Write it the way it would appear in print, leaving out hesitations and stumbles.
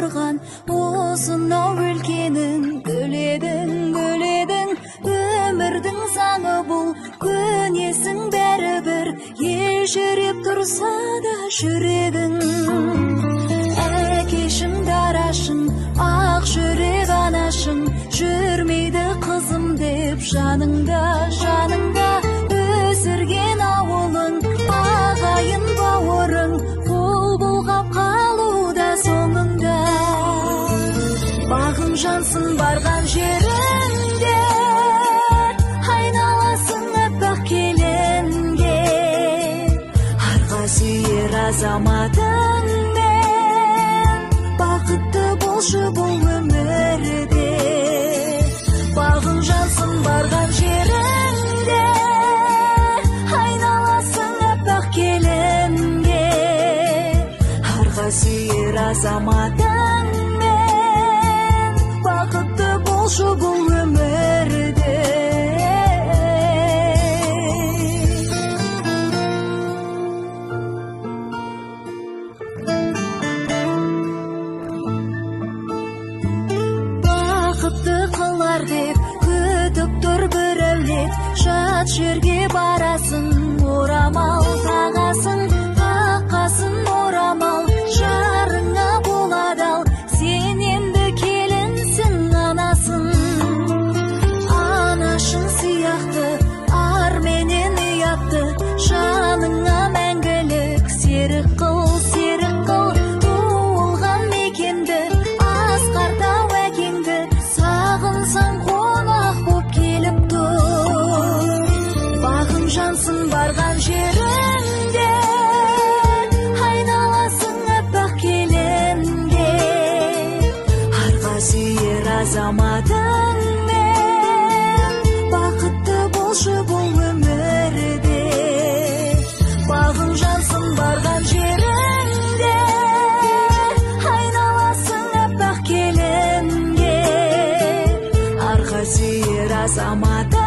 тұрған осынау өлкенің гүледің өмірдің заңы бұл көнесің бәрібір ежіреп тұрса да жүрегің әкешің дарашың ақ жүрек анашың жүрмейді қызым деп жаныңда өсірген ауылың ағайын бауырың қол бұлғап қалуда соңыңда бағым жансың барған жеріңде айналасың аппақ келінге арқа сүйер азаматыңмен бақытты болшы бұл өмірде бағым жансың барған жеріңде айналасың аппақ келінге арқа сүйер азаматыңмен бақытты болшы бұл өмірде бақытты қылар деп күтіп тұр бір әулет жат жерге барасың орамал тағасың таққасын орамал жарыңа болады ал сен енді келінсің анасың анашың сияқты ар менен ұятты жаныңа мәңгілік серік қыл туылған мекенді асқартау әкеңді сағынсаң қонақ боп келіп тұр бағым жансың барған жеріңде айналасың аппақ келінге арқа сүйер азаматыңмен бақытты болшы бұл өмірде бағым жансың барған жеріңде айналасың аппақ келінге арқа сүйер азаматыңмен